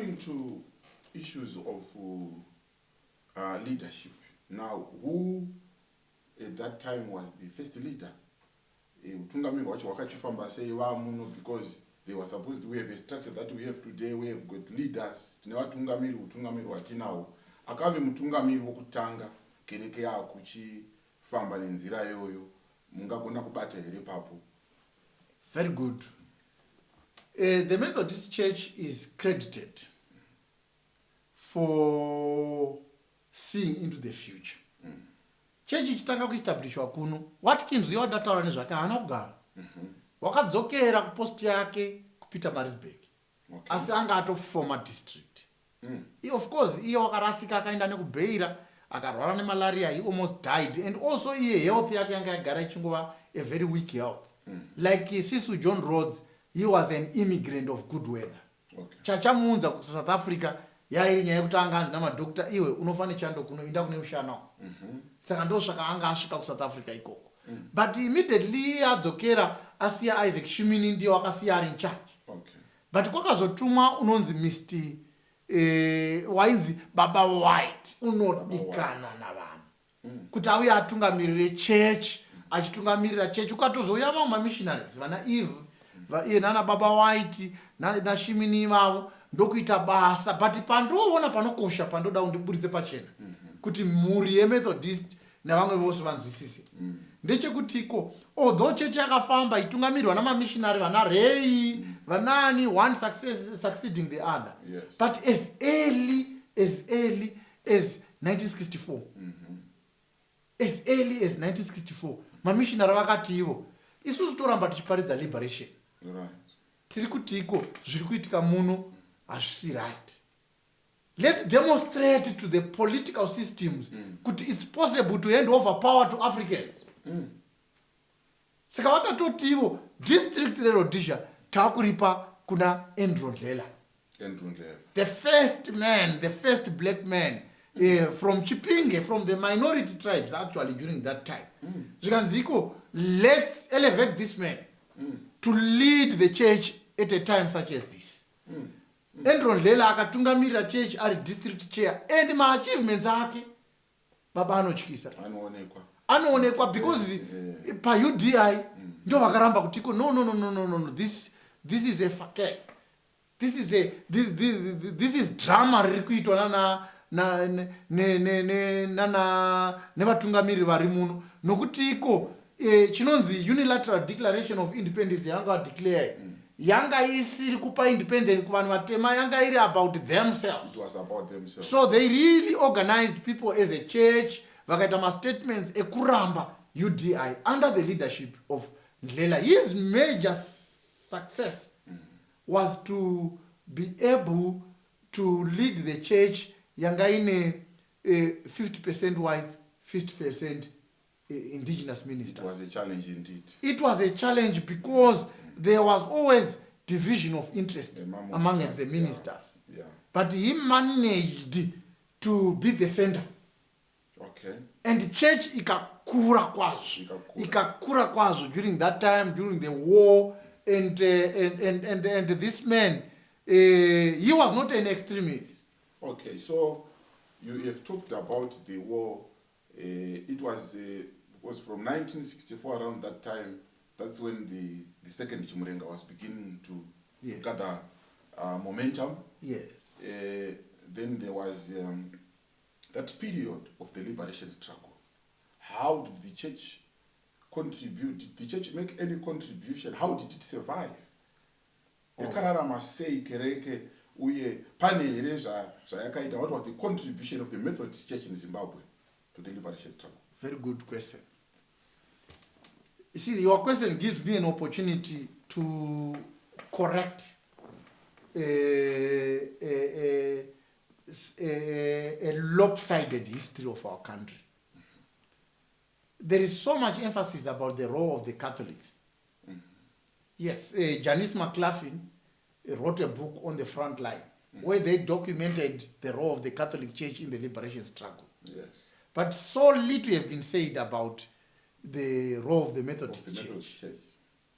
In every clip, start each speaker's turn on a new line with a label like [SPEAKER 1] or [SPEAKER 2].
[SPEAKER 1] coming to issues of leadership. Now, who at that time was the first leader? Utungamiri wacho wakachifamba sei vamuno because they were supposed to have a structure that we have today. We have got leaders. Tine vatungamiri, utungamiri watinawo. Akave mutungamiri wokutanga kereke yako chifamba nenzira yoyo. Mungagona kubata here papo.
[SPEAKER 2] Very good. The Methodist Church is credited for seeing into the future. Church ichitanga kuestablishwa kuno, Watkins yodataura nezvake haana kugara. Wakadzokera kupost yake kupita Marisburg. Asi anga atofoma district. Of course, iye wakarasika akaenda nekubeira, akarwara nemalaria, he almost died. And also iye health yake yanga yagara ichingova a very weak health. Like Sisu John Rhodes, he was an immigrant of good weather. Chachamuunza ku South Africa, yairi nyaya yekuti anga anzi namadokta, iwe unofane chando kunoinda kune mushana. Saka ndosvaka anga asvika ku South Africa ikoko. But immediately adzokera asiya Isaac Shimini ndiye wakasiya ari in charge. But kwakazotumwa unonzi Mr. Wainzi Baba White unodikanwa navanhu. Kuti auye atungamirire church, achitungamirira church ukatozouya vamwe missionaries vana Eve, iye nana Baba White na Shimini vavo ndokuita basa, but pandoona panokosha pandoda undiburitse pachena. Kuti mhuri yeMethodist navamwe vose vanzwisise. Ndechekutiko, although church yakafamba itungamirwa namamissionary vana Ray, vanani, one succeeding the other.
[SPEAKER 1] Yes.
[SPEAKER 2] But as early as 1964, as early as 1964, mamissionary vakati ivo, isusu toramba tichiparidza liberation.
[SPEAKER 1] Right.
[SPEAKER 2] Tiri kutiko, zviri kuitika muno, hazvisi right. Let's demonstrate to the political systems that it's possible to hand over power to Africans. Saka vakatoti ivo district reRhodesia takuripa kuna Andrew Ndlela. The first man, the first black man from Chipinge, from the minority tribes actually during that time. Zvikanziko, let's elevate this man to lead the church at a time such as this. Andrew Ndlela akatungamirira church ari district chair and my achievements ake baba anotyisa. Anoonekwa because pa UDI ndo vakaramba kutiko no, this is a fake. This is drama riri kuitwa nevatungamiri vari muno nokuti iko chinonzi unilateral declaration of independence yanga declare yanga isiri kupa independence kuvanhu vatema, yanga iri about themselves.
[SPEAKER 1] It was about themselves.
[SPEAKER 2] So they really organized people as a church, vakaita ma-statements ekuramba UDI under the leadership of Ndlela. His major success was to be able to lead the church yanga ine 50% whites, 50% indigenous ministers.
[SPEAKER 1] It was a challenge indeed.
[SPEAKER 2] It was a challenge because there was always division of interest among the ministers.
[SPEAKER 1] Yeah.
[SPEAKER 2] But he managed to be the center.
[SPEAKER 1] Okay.
[SPEAKER 2] And the church ikakura kwazo during that time, during the war, and this man, he was not an extremist.
[SPEAKER 1] Okay, so you have talked about the war. It was from 1964 around that time. That's when the second Chimurenga was beginning to gather momentum.
[SPEAKER 2] Yes.
[SPEAKER 1] Then there was that period of the liberation struggle. How did the church contribute? Did the church make any contribution? How did it survive? Yakararama sei kereke uye pane here zvayakaita. What was the contribution of the Methodist Church in Zimbabwe to the liberation struggle?
[SPEAKER 2] Very good question. You see, your question gives me an opportunity to correct a lopsided history of our country. There is so much emphasis about the role of the Catholics. Yes, Janice McLaughlin wrote a book on the front line where they documented the role of the Catholic Church in the liberation struggle.
[SPEAKER 1] Yes.
[SPEAKER 2] But so little have been said about the role of the Methodist Church.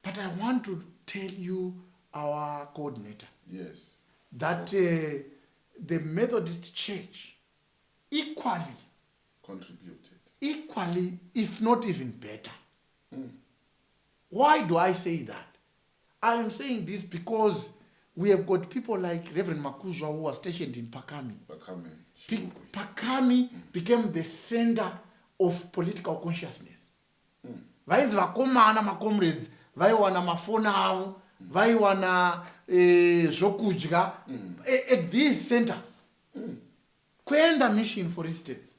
[SPEAKER 2] But I want to tell you, our coordinator,
[SPEAKER 1] yes,
[SPEAKER 2] that the Methodist Church equally, if not even better. Why do I say that? I am saying this because we have got people like Reverend Makuzwa who was stationed in Pakami. Pakami became the center of political consciousness. Vainzi vakomana macomrades vaiwana mafoni avo vaiwana zvokudya at these centers. Kuenda mission, for instance.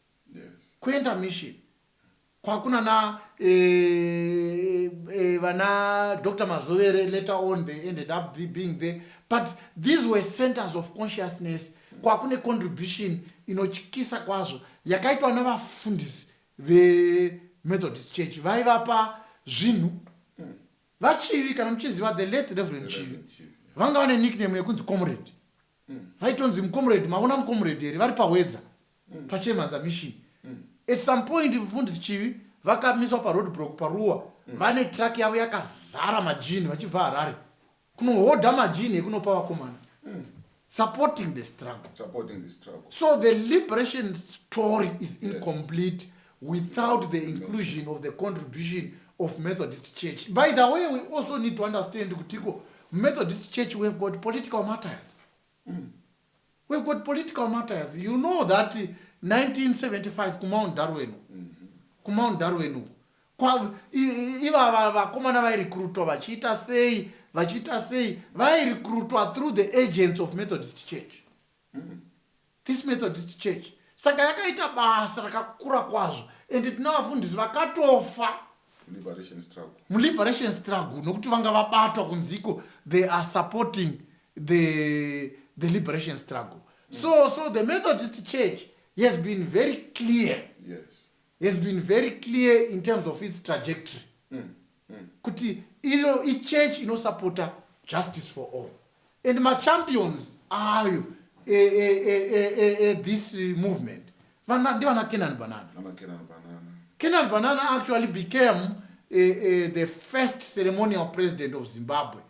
[SPEAKER 2] Kuenda mission kwakuna na vana Dr. Mazovere, later on they ended up being there, but these were centers of consciousness. Kwakune contribution inochikisa kwazvo yakaitwa navafundisi veMethodist Church vaivapa zvinhu. Vachivi, kana muchiziva, the late Reverend Chivi vanga vane nickname yekunzi comrade. Vaitonzi mucomrade, maona mucomrade here vari pawedza paChemanza mission. At some point mufundisi Chivi vakamiswa paroadblock paruwa, vane truck yavo yakazara majini vachibva Harare kunohodha majini ekunopa vakomana. Supporting the struggle. So the liberation story is incomplete without the inclusion of the contribution of Methodist Church. By the way, we also need to understand Kutiko, Methodist Church, we have got political martyrs. We've got political martyrs. You know that 1975 Kumount Darwin. Kumount Darwin. Iva vakomana vairecruitwa vachita sei vairecruitwa through the agents of Methodist Church. This Methodist Church saka yakaita basa rakakura kwazvo, and tinavafundisi vakatofa muliberation struggle nokuti vanga vabatwa kunziko they are supporting the liberation struggle. So the Methodist Church has been very clear. Has been very clear in terms of its trajectory. Kuti church inosupporta justice for all, and my champions are this movement. Kenan Banana actually became the first ceremonial president of Zimbabwe,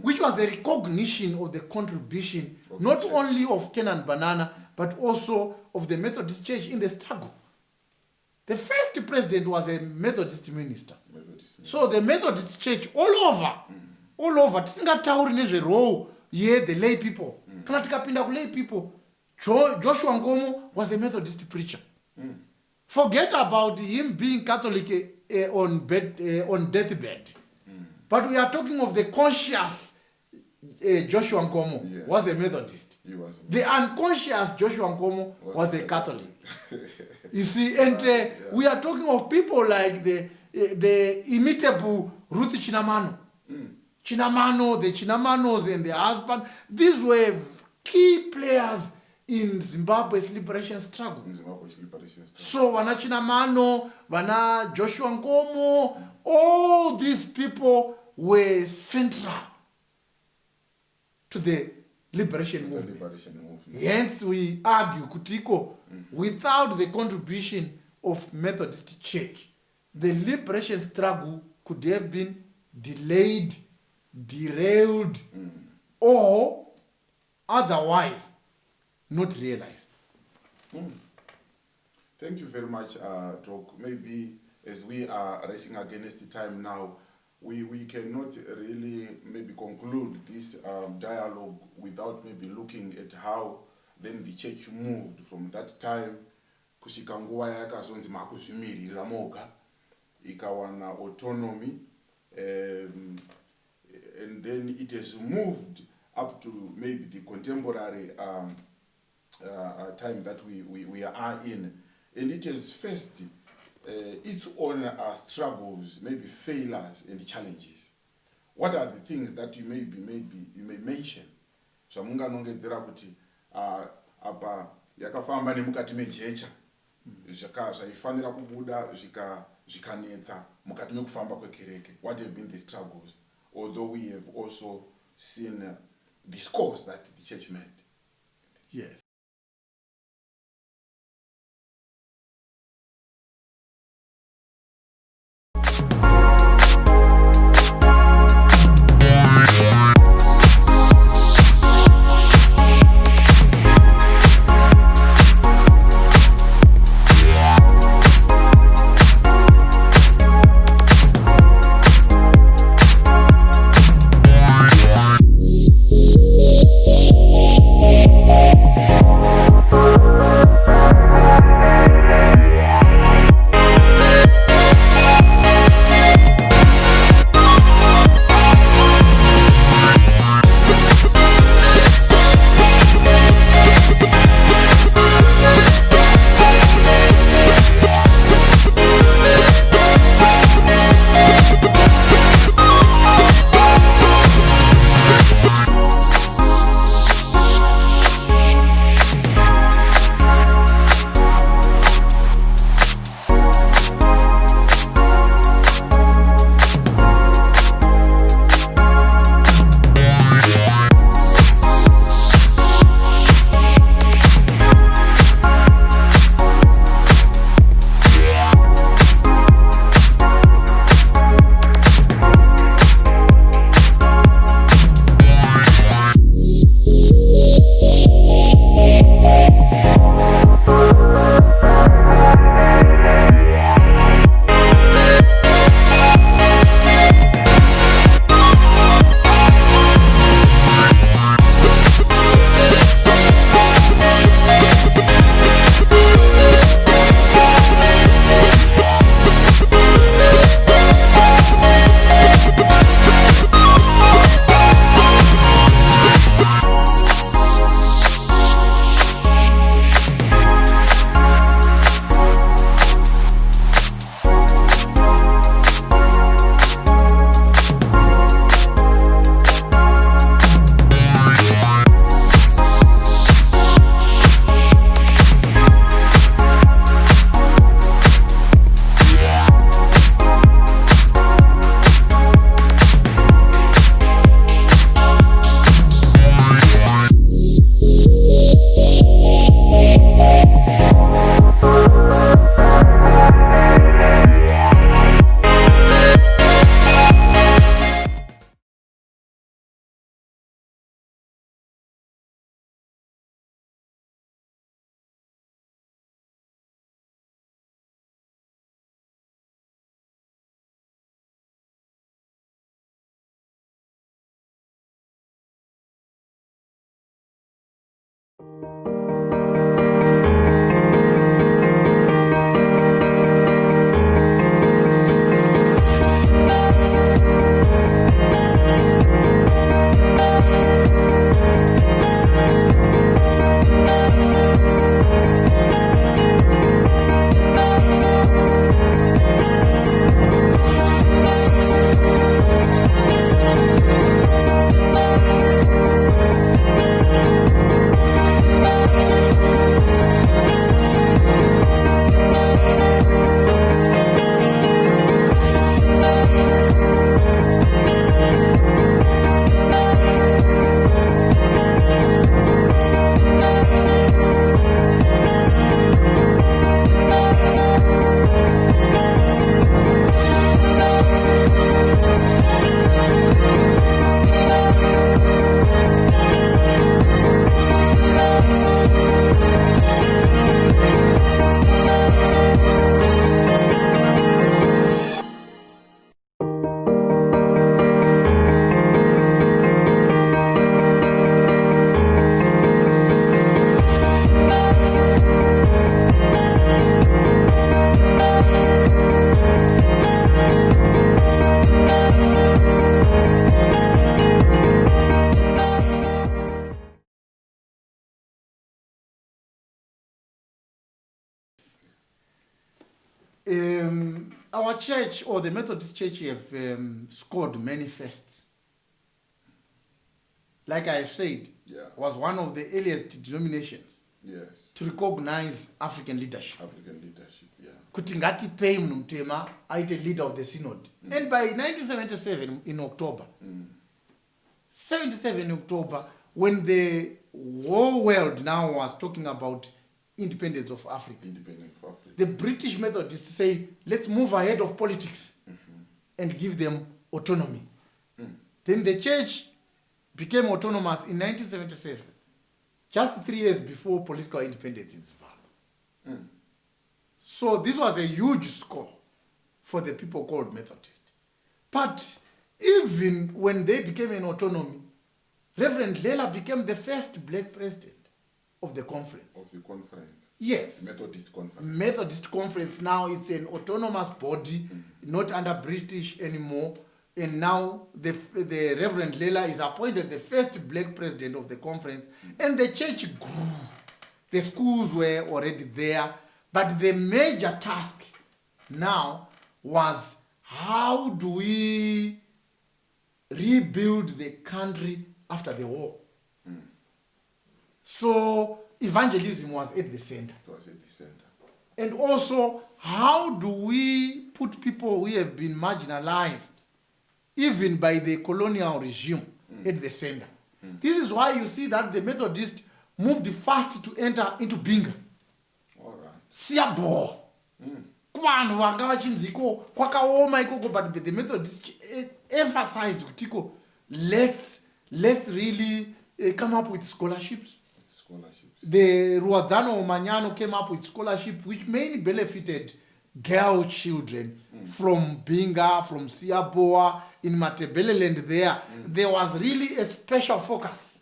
[SPEAKER 2] which was a recognition of the contribution not only of Kenan Banana but also of the Methodist Church in the struggle. The first president was a Methodist minister. So the Methodist Church all over, tisingatauri nezveroo the lay people. Kana tikapinda ku lay people, Joshua Ngomo was a Methodist preacher. Forget about him being Catholic on deathbed. But we are talking of the conscious Joshua Ngomo was a Methodist. The unconscious Joshua Ngomo was a Catholic. You see, and we are talking of people like the imitable Ruth Chinamano. The Chinamanos and their husband. These were key players in Zimbabwe's liberation struggle. So, Vana Chinamano, Vana Joshua Ngomo, all these people were central to the liberation movement. Hence, we argue, Kutiko, without the contribution of Methodist Church, the liberation struggle could have been delayed, derailed, or otherwise not realized.
[SPEAKER 1] Thank you very much, Doc. Maybe as we are racing against the time now, we cannot really maybe conclude this dialogue without maybe looking at how then the church moved from that time kusvika nguva yakazonzi makuzvimirira moga ikawana autonomy, and then it has moved up to maybe the contemporary time that we are in, and it has faced its own struggles, maybe failures and challenges. What are the things that you may mention? So munganongedzera kuti apa yakafamba nemukati mejecha zvaifanira kubuda zvikanetsa mukati mekufamba kwekereke. What have been the struggles, although we have also seen the scores that the church made?
[SPEAKER 2] Yes. our church or the Methodist Church have scored many firsts. Like I have said, was one of the earliest denominations to recognize African leadership. Kuti ngatipei munhu mutema aite leader of the synod. And by 1977 in October, 77 October, when the whole world now was talking about independence of Africa, the British Methodists say, let's move ahead of politics and give them autonomy. Then the church became autonomous in 1977, just 3 years before political independence in Zimbabwe. So this was a huge score for the people called Methodist. But even when they became an autonomy, Reverend Lela became the first black president of the conference.
[SPEAKER 1] Of the conference?
[SPEAKER 2] Yes.
[SPEAKER 1] Methodist conference.
[SPEAKER 2] Methodist conference. Now it's an autonomous body, not under British anymore. And now the Reverend Lela is appointed the first black president of the conference. And the church grew. The schools were already there. But the major task now was, how do we rebuild the country after the war? So evangelism was at the center.
[SPEAKER 1] It was at the center.
[SPEAKER 2] And also, how do we put people who have been marginalized, even by the colonial regime, at the center? This is why you see that the Methodists moved fast to enter into Binga. Siyabho. Kuvanhu vanga vachinziko kwakaoma ikoko, but the Methodists emphasized kutiko, let's really come up with scholarships. The Ruadzano Manyano came up with scholarship which mainly benefited girl children from Binga, from Siaboa, in Matebeleland there. There was really a special focus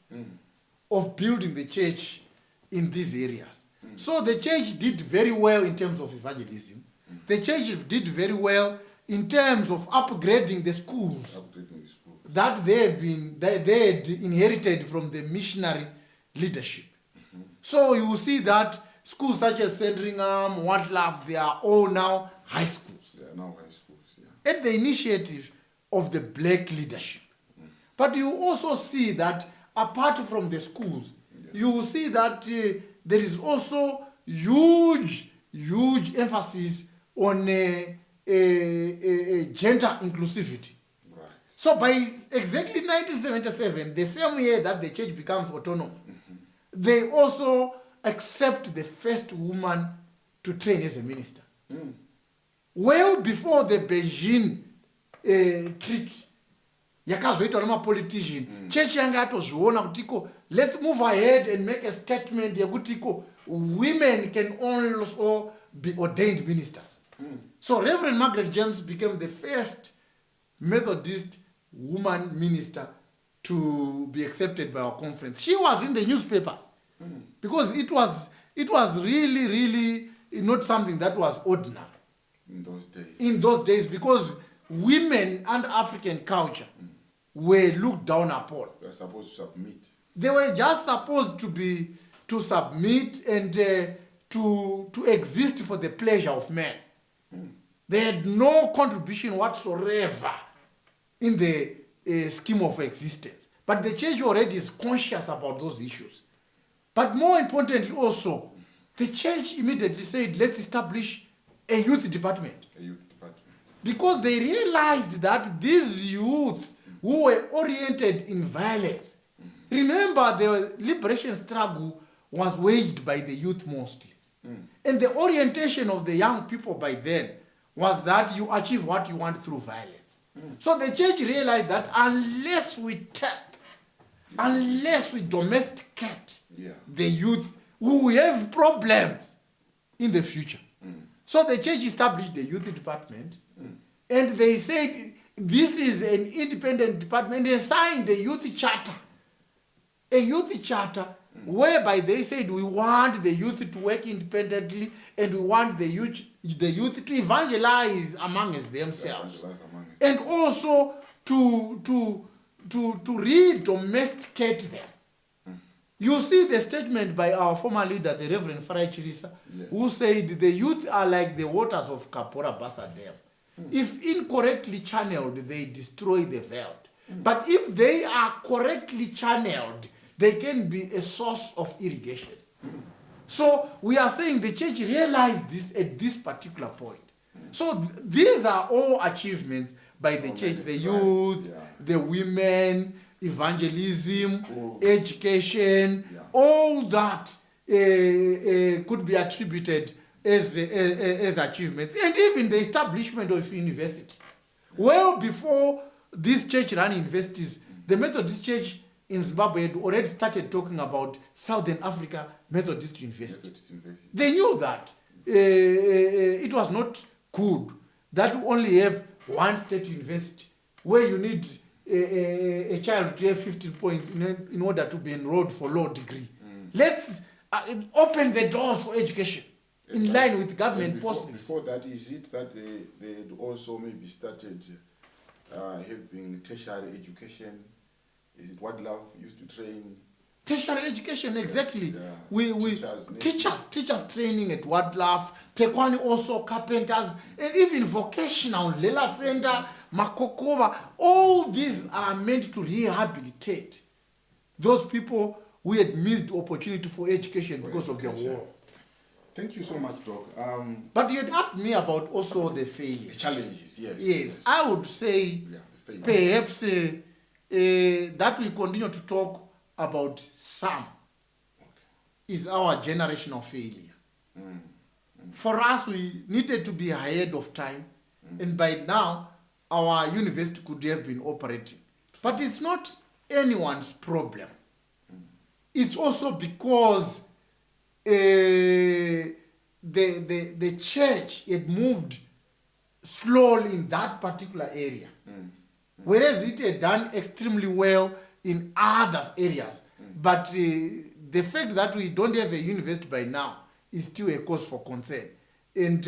[SPEAKER 2] of building the church in these areas. So the church did very well in terms of evangelism. The church did very well in terms of upgrading the schools that they had inherited from the missionary leadership. So you will see that schools such as Sandringham, Wildlife, they are all now high schools.
[SPEAKER 1] They are now high schools,
[SPEAKER 2] At the initiative of the black leadership. But you also see that apart from the schools, you will see that there is also huge emphasis on gender inclusivity.
[SPEAKER 1] Right.
[SPEAKER 2] So by exactly 1977, the same year that the church becomes autonomous, they also accept the first woman to train as a minister. Well before the Beijing treaty, yakazoitwa nemapolitician, church yanga atozviona kutiko, let's move ahead and make a statement yekutiko women can also be ordained ministers. So Reverend Margaret James became the first Methodist woman minister to be accepted by our conference. She was in the newspapers because it was really not something that was ordinary in those days, because women and African culture were looked down upon.
[SPEAKER 1] They were supposed to submit.
[SPEAKER 2] They were just supposed to submit and to exist for the pleasure of men. They had no contribution whatsoever in the scheme of existence. But the church already is conscious about those issues. But more importantly also, the church immediately said, let's establish a youth department.
[SPEAKER 1] A youth department.
[SPEAKER 2] Because they realized that these youth who were oriented in violence, remember the liberation struggle was waged by the youth mostly. And the orientation of the young people by then was that you achieve what you want through violence. So the church realized that unless we tap, unless we domesticate the youth, we will have problems in the future. So the church established the youth department, and they said this is an independent department. They signed a youth charter. A youth charter whereby they said we want the youth to work independently and we want the youth to evangelize amongst themselves. And also to re-domesticate them. You see the statement by our former leader, the Reverend Farai Chirisa,
[SPEAKER 1] Yes.
[SPEAKER 2] who said the youth are like the waters of Kapora Bassa Dam. If incorrectly channeled, they destroy the world. But if they are correctly channeled, they can be a source of irrigation. So we are saying the church realized this at this particular point. So these are all achievements by the church, the youth, the women, evangelism,
[SPEAKER 1] Schools.
[SPEAKER 2] education, all that could be attributed as achievements. And even the establishment of university. Well before these church-run universities, the Methodist Church in Zimbabwe had already started talking about Southern Africa Methodist University.
[SPEAKER 1] Methodist University.
[SPEAKER 2] They knew that it was not good that we only have one state university where you need a child to have 15 points in order to be enrolled for law degree. Let's open the doors for education in line with government policies.
[SPEAKER 1] Before that, is it that they had also maybe started having tertiary education? Is it what love used to train?
[SPEAKER 2] Tertiary education, exactly.
[SPEAKER 1] Yeah.
[SPEAKER 2] We
[SPEAKER 1] Teachers,
[SPEAKER 2] teachers training at Wadlaf, Tekwani also carpenters, and even vocational, Lela Center, Makokova, all these are meant to rehabilitate those people who had missed the opportunity for education because of the war.
[SPEAKER 1] Thank you so much, Doc.
[SPEAKER 2] But you had asked me about also the failure.
[SPEAKER 1] The challenges, yes.
[SPEAKER 2] Yes, I would say
[SPEAKER 1] the failure.
[SPEAKER 2] perhaps that we continue to talk about some is our generational failure. For us, we needed to be ahead of time, and by now, our university could have been operating. But it's not anyone's problem. It's also because the church had moved slowly in that particular area, whereas it had done extremely well in other areas. But the fact that we don't have a university by now is still a cause for concern. And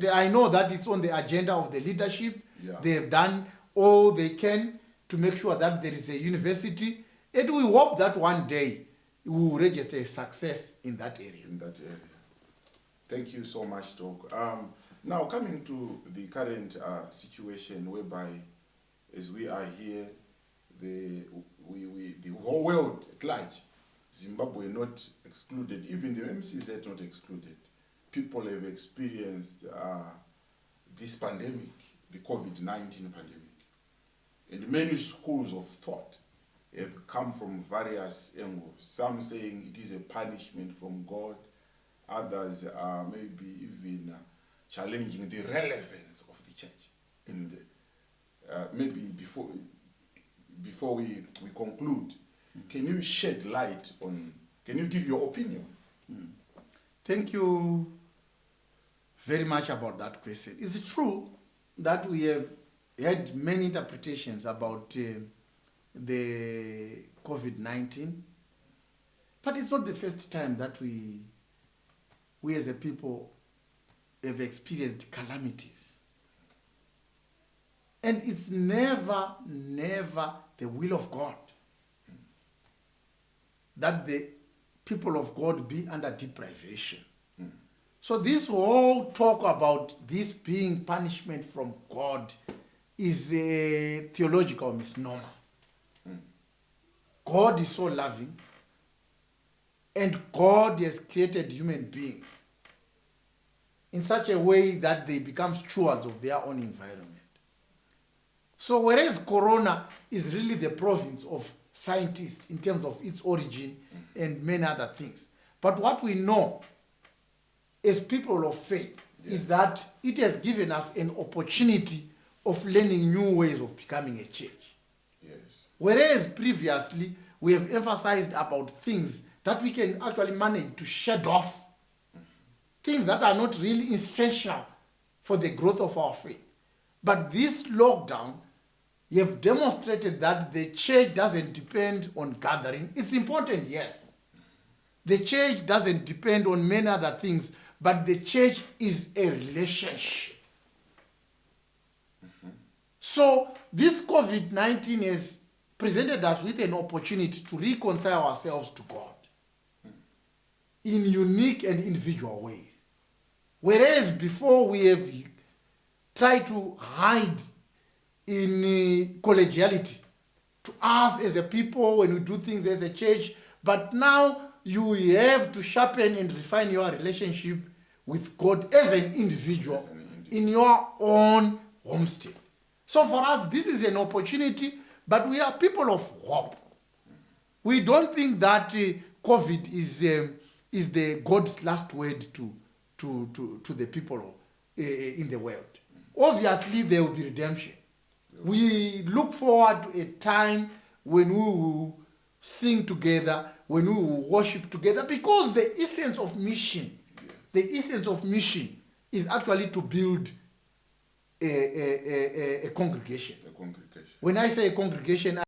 [SPEAKER 2] I know that it's on the agenda of the leadership.
[SPEAKER 1] Yeah.
[SPEAKER 2] They have done all they can to make sure that there is a university. And we hope that one day we will register a success in that area.
[SPEAKER 1] Thank you so much, Doc. Now, coming to the current situation whereby, as we are here, the whole world at large, Zimbabwe not excluded, even the MCZ not excluded, people have experienced this pandemic, the COVID-19 pandemic. And many schools of thought have come from various angles. Some saying it is a punishment from God. Others are maybe even challenging the relevance of the church. And maybe before we conclude, can you shed light on, can you give your opinion?
[SPEAKER 2] Thank you very much about that question. Is it true that we have had many interpretations about the COVID-19? But it's not the first time that we as a people have experienced calamities. And it's never the will of God that the people of God be under deprivation. So this whole talk about this being punishment from God is a theological misnomer. God is so loving, and God has created human beings in such a way that they become stewards of their own environment. So whereas Corona is really the province of scientists in terms of its origin and many other things, but what we know as people of faith is that it has given us an opportunity of learning new ways of becoming a church.
[SPEAKER 1] Yes.
[SPEAKER 2] Whereas previously we have emphasized about things that we can actually manage to shed off, things that are not really essential for the growth of our faith. But this lockdown, you have demonstrated that the church doesn't depend on gathering. It's important, yes. The church doesn't depend on many other things, but the church is a relationship. So this COVID-19 has presented us with an opportunity to reconcile ourselves to God in unique and individual ways. Whereas before we have tried to hide in collegiality to us as a people when we do things as a church, but now you have to sharpen and refine your relationship with God as an individual, in your own homestead. So for us, this is an opportunity, but we are people of hope. We don't think that COVID is the God's last word to the people in the world. Obviously, there will be redemption. We look forward to a time when we will sing together, when we will worship together, because the essence of mission, is actually to build a congregation. When I say a congregation,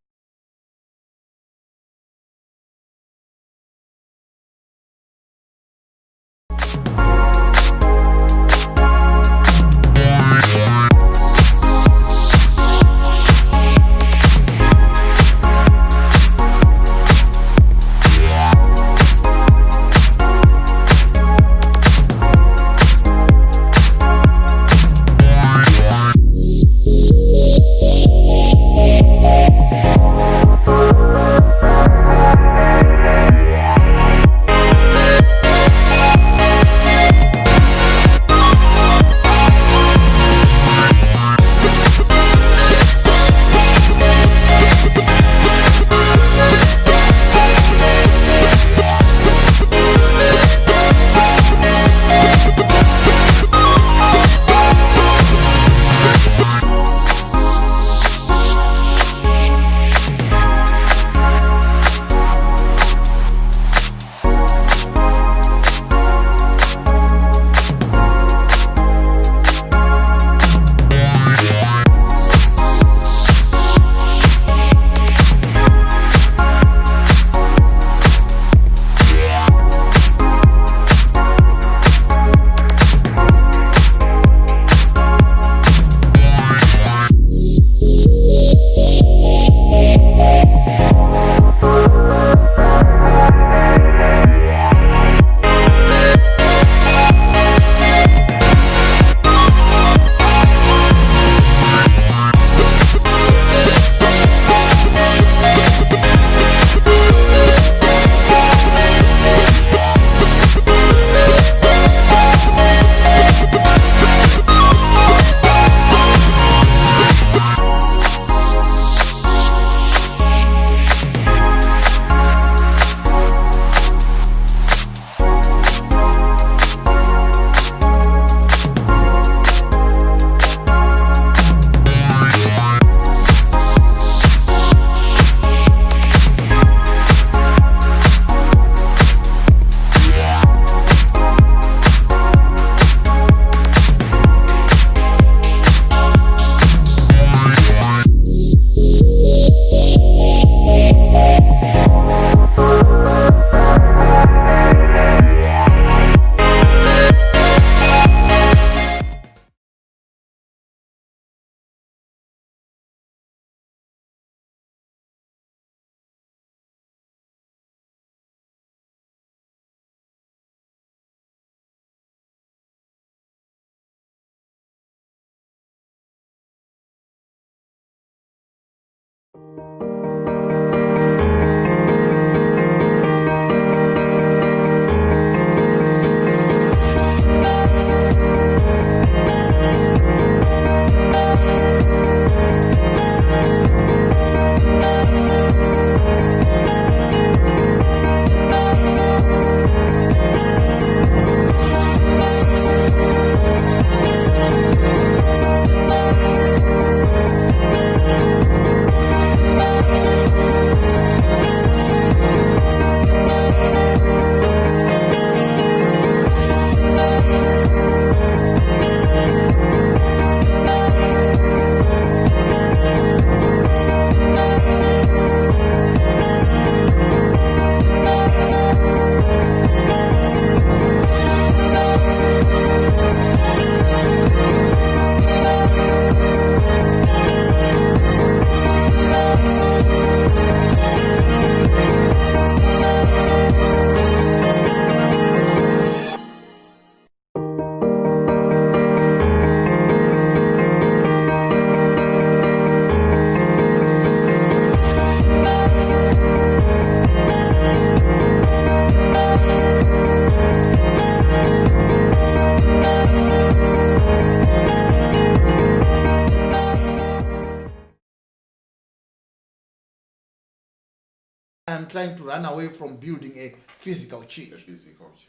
[SPEAKER 2] than trying to run away from building a physical church,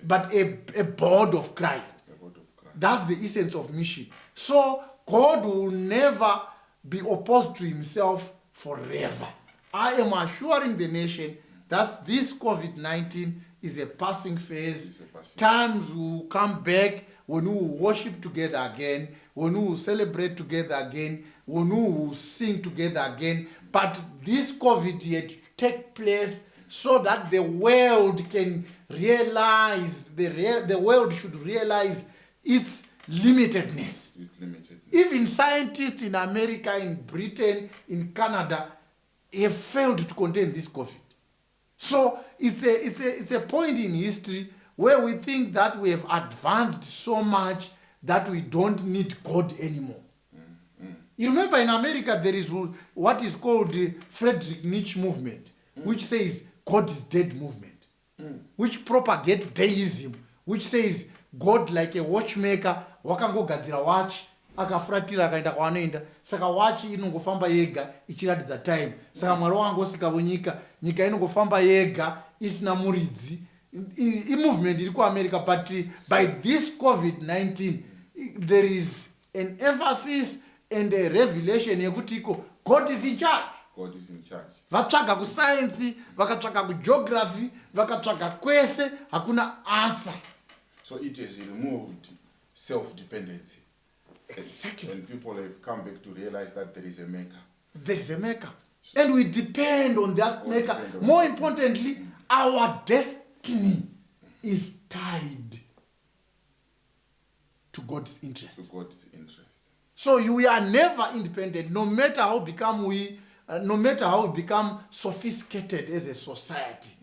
[SPEAKER 1] But
[SPEAKER 2] but a body of Christ. That's the essence of mission. So God will never be opposed to himself forever. I am assuring the nation that this COVID-19 is a passing phase. Times will come back when we will worship together again, when we will celebrate together again, when we will sing together again. But this COVID yet to take place so that the world can realize, the world should realize its limitedness. Even scientists in America, in Britain, in Canada have failed to contain this COVID. So it's a point in history where we think that we have advanced so much that we don't need God anymore. You remember in America there is what is called the Friedrich Nietzsche movement, which says God is dead movement, which propagates deism, which says God like a watchmaker, wakangogadzira watch, akafuratira akaenda kwaanoenda, saka watch inongofamba yega ichiratidza time, saka mwari wangosika nyika inongofamba yega isina muridzi. Movement iri kuAmerica, but by this COVID-19 there is an emphasis and a revelation yekuti God is in charge.
[SPEAKER 1] God is in charge.
[SPEAKER 2] Vatsvaga kusayensi, vakatsvaga kugeography, vakatsvaga kwese, hakuna answer.
[SPEAKER 1] So it has removed self-dependency.
[SPEAKER 2] Exactly.
[SPEAKER 1] And people have come back to realize that there is a maker.
[SPEAKER 2] There is a maker. And we depend on that maker. More importantly, our destiny is tied to God's interest.
[SPEAKER 1] To God's interest.
[SPEAKER 2] So we are never independent, no matter how no matter how we become sophisticated as a society.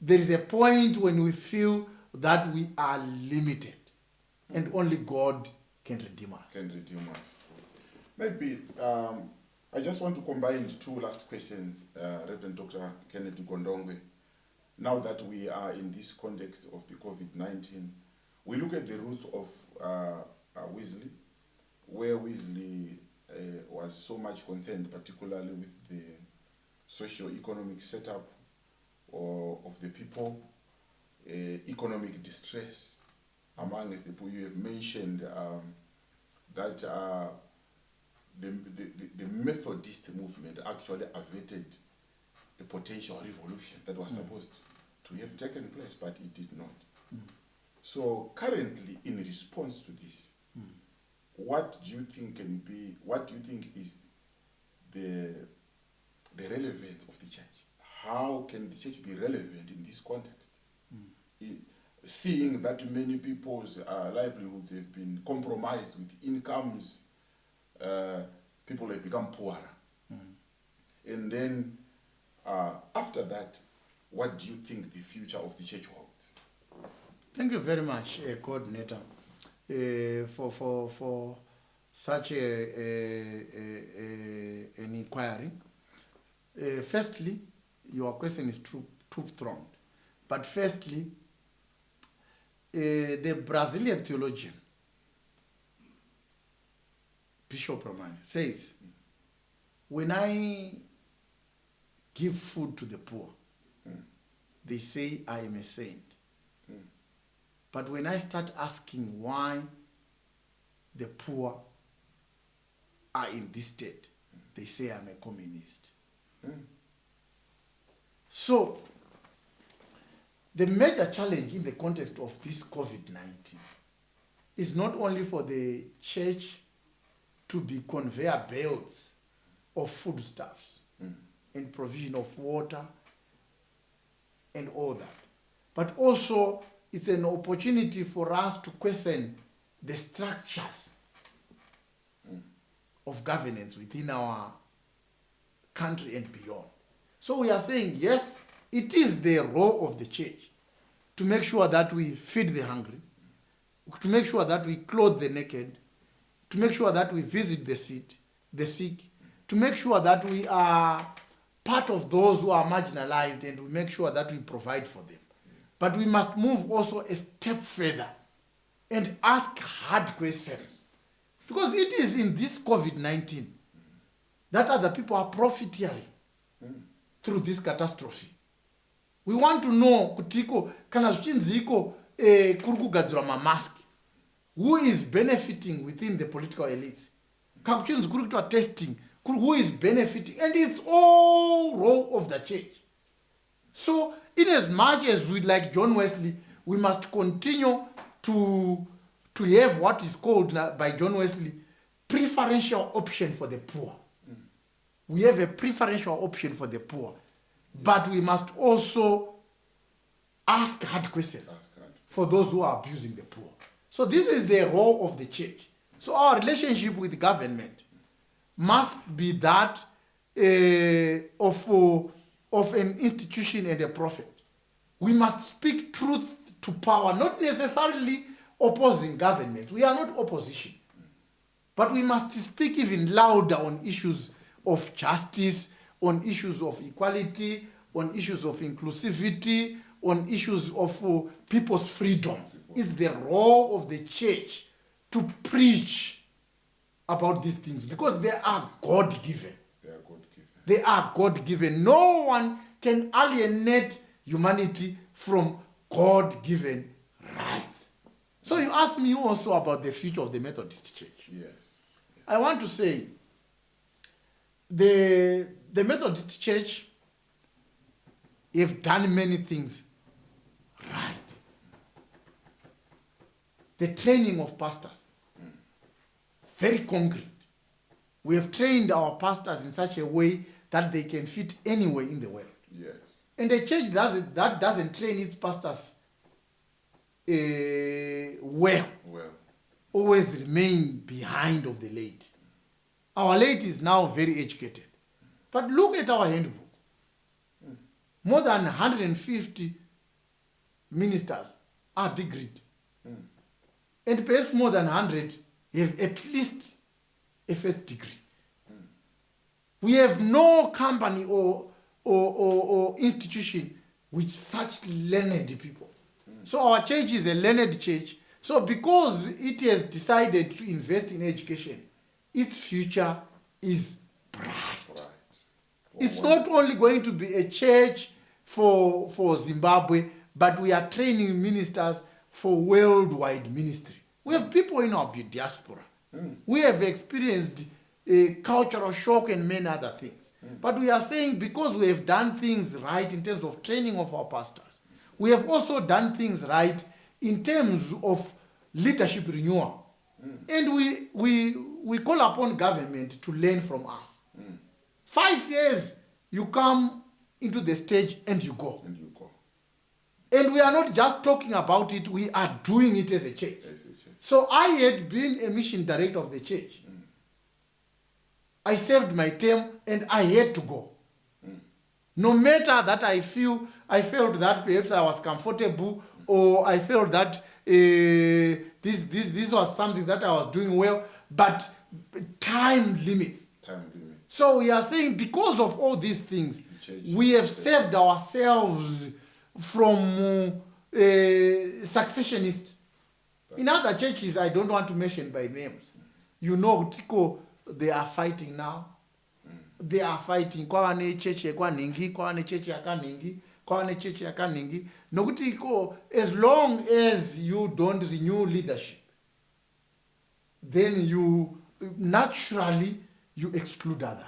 [SPEAKER 2] There is a point when we feel that we are limited, and only God can redeem us.
[SPEAKER 1] Maybe I just want to combine two last questions, Reverend Dr. K Gondongwe. Now that we are in this context of the COVID-19, we look at the roots of Wesley, where Wesley was so much concerned, particularly with the socio-economic setup of the people, economic distress among the people. You have mentioned that the Methodist movement actually averted a potential revolution that was supposed to have taken place, but it did not. So currently, in response to this, what do you think is the relevance of the church? How can the church be relevant in this context? Seeing that many people's livelihoods have been compromised with incomes, people have become poorer. And then after that, what do you think the future of the church holds?
[SPEAKER 2] Thank you very much, Coordinator, for such an inquiry. Firstly, your question is truth-thrown. But firstly, the Brazilian theologian, Bishop Romani, says, when I give food to the poor, they say I am a saint. But when I start asking why the poor are in this state, they say I'm a communist. So, the major challenge in the context of this COVID-19 is not only for the church to be conveyor belts of foodstuffs and provision of water and all that, but also it's an opportunity for us to question the structures of governance within our country and beyond. So we are saying, yes, it is the role of the church to make sure that we feed the hungry, to make sure that we clothe the naked, to make sure that we visit the sick, to make sure that we are part of those who are marginalized, and we make sure that we provide for them. But we must move also a step further and ask hard questions. Because it is in this COVID-19 that other people are profiteering. through this catastrophe. We want to know kutiko kana zvichinziko kuri kugadzirwa mamask, who is benefiting within the political elites. Kana kuchinzi kuri kuitwa testing, who is benefiting, and it's all role of the church. So in as much as we, like John Wesley, we must continue to have what is called by John Wesley preferential option for the poor. We have a preferential option for the poor, but we must also ask hard questions for those who are abusing the poor. So this is the role of the church. So our relationship with government must be that of an institution and a prophet. We must speak truth to power, not necessarily opposing government. We are not opposition. But we must speak even louder on issues of justice, on issues of equality, on issues of inclusivity, on issues of people's freedoms. It's the role of the church to preach about these things because they are God-given. They are God-given. No one can alienate humanity from God-given rights. So you asked me also about the future of the Methodist Church.
[SPEAKER 1] Yes.
[SPEAKER 2] I want to say the Methodist Church have done many things right. The training of pastors, very concrete. We have trained our pastors in such a way that they can fit anywhere in the world.
[SPEAKER 1] Yes.
[SPEAKER 2] And a church that doesn't train its pastors well always remain behind of the laity. Our laity is now very educated. But look at our handbook. More than 150 ministers are degreed. And perhaps more than 100 have at least a first degree. We have no company or institution with such learned people. So our church is a learned church. So because it has decided to invest in education, its future is bright. It's not only going to be a church for Zimbabwe, but we are training ministers for worldwide ministry. We have people in our diaspora. We have experienced a cultural shock and many other things. But we are saying because we have done things right in terms of training of our pastors, we have also done things right in terms of leadership renewal. And we call upon government to learn from us. 5 years, you come into the stage and you go. And we are not just talking about it, we are doing it as a church. So I had been a mission director of the church. I served my term and I had to go. No matter that I felt that perhaps I was comfortable or I felt that this was something that I was doing well, but time limits. So we are saying because of all these things, we have saved ourselves from successionists. In other churches, I don't want to mention by names. You know, Tiko, they are fighting now. They are fighting. Kwawane church yakwaningi, kwawane church yakaningi, kwawane church yakaningi. Nokuti iko, as long as you don't renew leadership, then you naturally exclude others.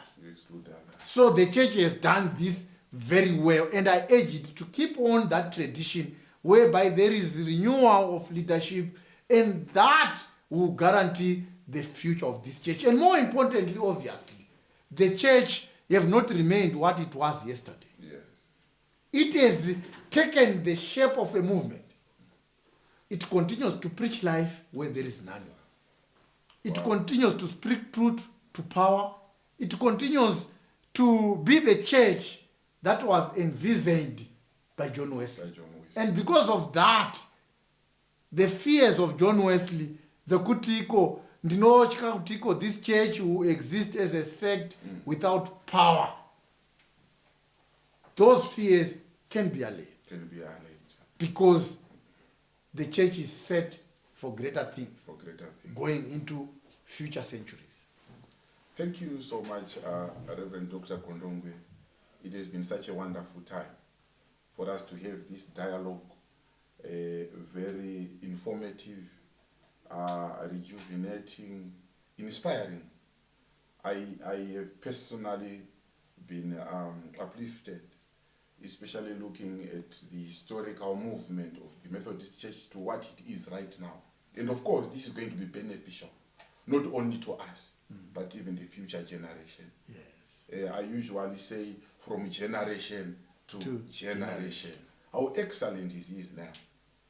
[SPEAKER 2] So the church has done this very well, and I urge it to keep on that tradition whereby there is renewal of leadership, and that will guarantee the future of this church. And more importantly, obviously, the church have not remained what it was yesterday. It has taken the shape of a movement. It continues to preach life where there is none. It continues to speak truth to power. It continues to be the church that was envisioned by John Wesley. And because of that, the fears of John Wesley, the Kutiko, this church will exist as a sect without power. Those fears can be allayed. Because the church is set for greater things. Going into future centuries.
[SPEAKER 1] Thank you so much, Reverend Dr. Gondongwe. it has been such a wonderful time for us to have this dialogue, very informative, rejuvenating, inspiring. I have personally been uplifted, especially looking at the historical movement of the Methodist Church to what it is right now. And of course, this is going to be beneficial, not only to us, but even the future generation.
[SPEAKER 2] Yes.
[SPEAKER 1] I usually say from generation to
[SPEAKER 2] To
[SPEAKER 1] generation. How excellent is his now.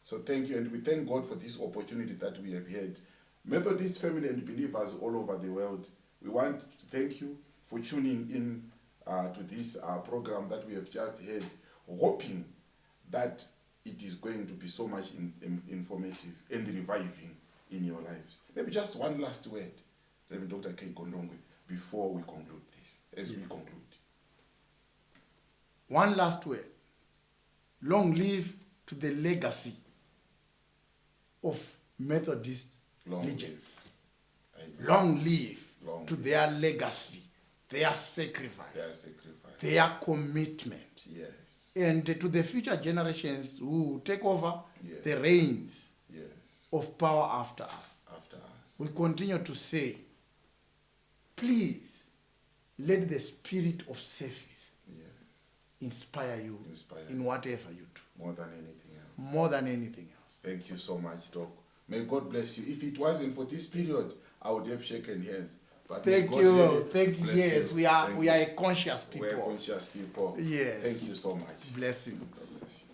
[SPEAKER 1] So thank you, and we thank God for this opportunity that we have had. Methodist family and believers all over the world, we want to thank you for tuning in to this program that we have just had, hoping that it is going to be so much informative and reviving in your lives. Maybe just one last word, Reverend Dr. K Gondongwe, before we conclude this, as we conclude.
[SPEAKER 2] One last word. Long live to the legacy of Methodist legends. Long live to their legacy, their sacrifice, their commitment.
[SPEAKER 1] Yes.
[SPEAKER 2] And to the future generations who take over
[SPEAKER 1] Yes.
[SPEAKER 2] the reins
[SPEAKER 1] Yes.
[SPEAKER 2] of power after us.
[SPEAKER 1] After us.
[SPEAKER 2] We continue to say, please let the spirit of service
[SPEAKER 1] Yes.
[SPEAKER 2] inspire you
[SPEAKER 1] Inspire
[SPEAKER 2] in whatever you do.
[SPEAKER 1] more than anything else.
[SPEAKER 2] More than anything else.
[SPEAKER 1] Thank you so much, Doc. May God bless you. If it wasn't for this period, I would have shaken hands. But may
[SPEAKER 2] Thank
[SPEAKER 1] God
[SPEAKER 2] you.
[SPEAKER 1] really
[SPEAKER 2] Thank you.
[SPEAKER 1] bless
[SPEAKER 2] Yes,
[SPEAKER 1] you.
[SPEAKER 2] we are
[SPEAKER 1] Thank
[SPEAKER 2] we
[SPEAKER 1] you.
[SPEAKER 2] are a conscious people.
[SPEAKER 1] We're conscious people.
[SPEAKER 2] Yes.
[SPEAKER 1] Thank you so much.
[SPEAKER 2] Blessings.
[SPEAKER 1] God bless you.